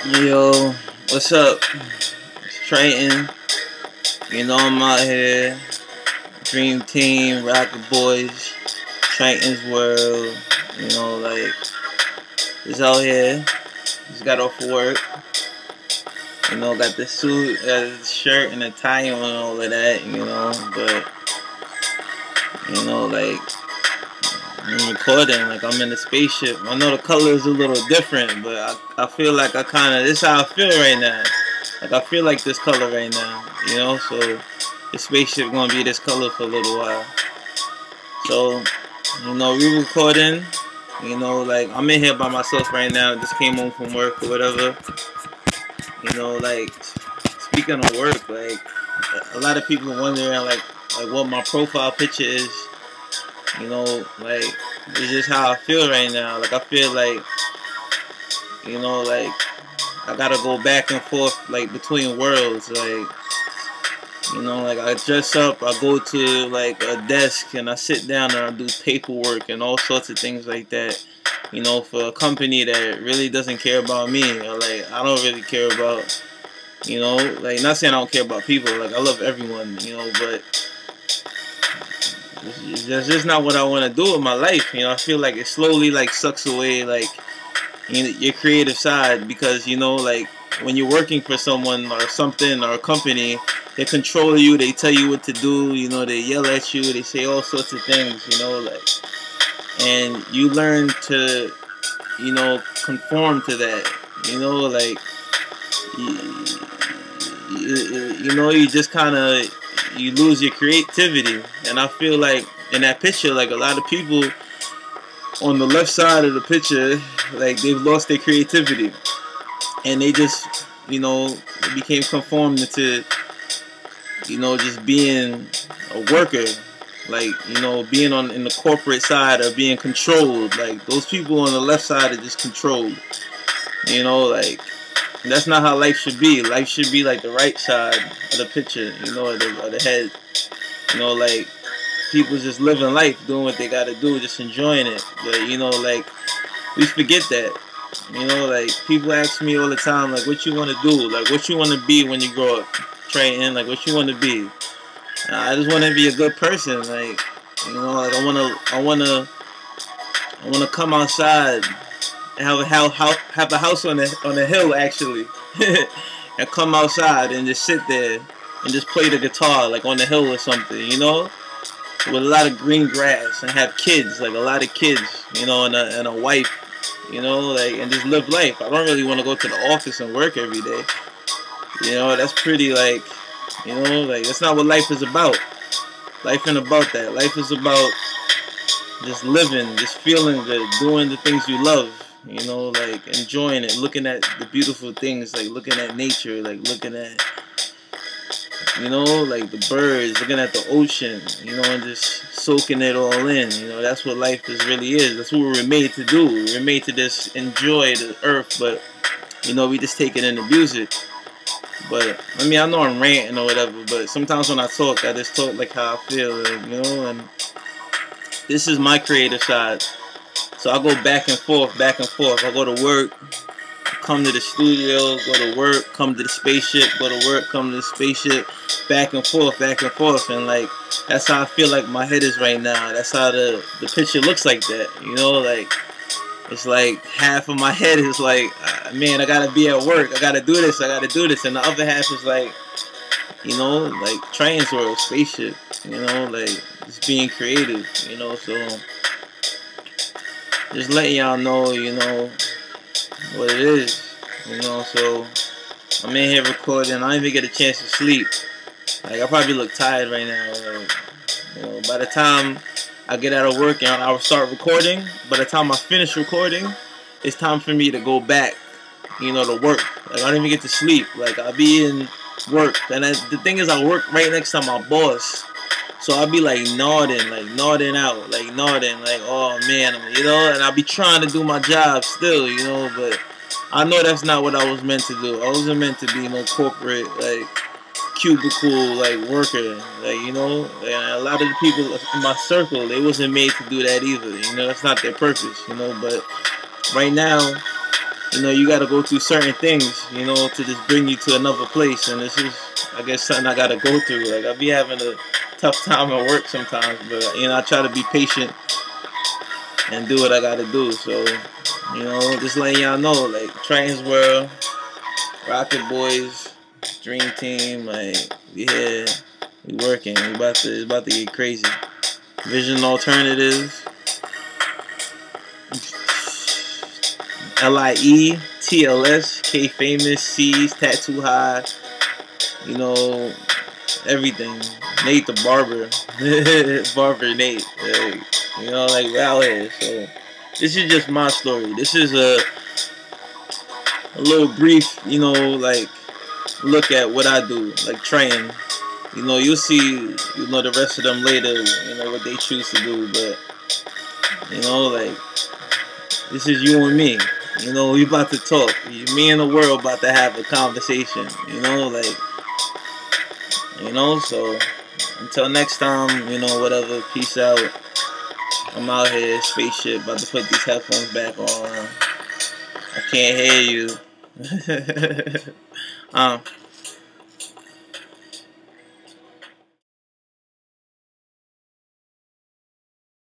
Yo, what's up? It's Triton. You know I'm out here. Dream Team, Rocket Boys, Triton's World. Just out here. Just got off of work. Got the suit, the shirt, and the tie on and all of that. But I'm recording. Like I'm in a spaceship. I know the color is a little different, but I feel like this is how I feel right now. Like I feel like this color right now, so the spaceship gonna be this color for a little while. So, we recording, I'm in here by myself right now, just came home from work or whatever. Speaking of work, a lot of people wondering like what my profile picture is. It's just how I feel right now. Like I feel like I gotta go back and forth between worlds. I dress up, I go to a desk and I sit down and I do paperwork and all sorts of things like that. For a company that really doesn't care about me, or I don't really care about. Not saying I don't care about people. I love everyone. But that's just not what I want to do with my life. I feel like it slowly sucks away your creative side, because when you're working for someone or something or a company, they control you, they tell you what to do, they yell at you, they say all sorts of things, and you learn to conform to that, you just kind of you lose your creativity. And I feel like in that picture, a lot of people on the left side of the picture, they've lost their creativity, and they just became conformed to just being a worker, being in the corporate side or being controlled. Those people on the left side are just controlled. That's not how life should be. Life should be the right side of the picture, of the head. People just living life, doing what they gotta do, just enjoying it. But we forget that. People ask me all the time, what you want to do, what you want to be when you grow up, Trayton, what you want to be. I just want to be a good person. I wanna come outside and have a house on the hill actually, and come outside and just sit there and just play the guitar on the hill or something, with a lot of green grass, and have kids, a lot of kids, and a wife, and just live life. I don't really want to go to the office and work every day. That's pretty that's not what life is about. Life ain't about that. Life is about just living, just feeling good, doing the things you love, enjoying it, looking at the beautiful things, looking at nature, looking at the birds, looking at the ocean, and just soaking it all in. That's what life really is. That's what we were made to do. We were made to just enjoy the earth, but we just take it and abuse it. But I know I'm ranting or whatever, but sometimes when I talk, I just talk how I feel, and this is my creative side. So I go back and forth, back and forth. I go to work, come to the studio, go to work, come to the spaceship, go to work, come to the spaceship, back and forth, and that's how I feel my head is right now. That's how the picture looks like that, it's half of my head is man, I gotta be at work, I gotta do this, and the other half is Triton's World, spaceship, just being creative, so just letting y'all know, what it is, so I'm in here recording. I don't even get a chance to sleep. I probably look tired right now. By the time I get out of work and I will start recording, by the time I finish recording, it's time for me to go back, to work. I don't even get to sleep. I'll be in work, and the thing is, I work right next to my boss. So I'll be nodding out, oh man, and I'll be trying to do my job still, but I know that's not what I was meant to do. I wasn't meant to be no corporate, cubicle, worker, and a lot of the people in my circle, they wasn't made to do that either, that's not their purpose, but right now, you know, you gotta go through certain things, you know, to just bring you to another place. And this is, I guess, something I gotta go through. Like, I be having a tough time at work sometimes, but, you know, I try to be patient and do what I gotta do. So, you know, just letting y'all know, like, Triton's World, Rocket Boys, Dream Team, like, we here, we working, it's about to get crazy. Vision Alternatives, LIE, TLS, K Famous, C's, Tattoo High, you know, everything. Nate the Barber, Barber Nate, like, you know, like, we're out here. So this is just my story. This is a little brief, you know, like, look at what I do, like Triton. You know, you'll see, you know, the rest of them later, you know, what they choose to do, but, you know, like, this is you and me. You know, we about to talk. Me and the world about to have a conversation, you know, like, you know, so, until next time, you know, whatever, peace out. I'm out here, spaceship, about to put these headphones back on. I can't hear you.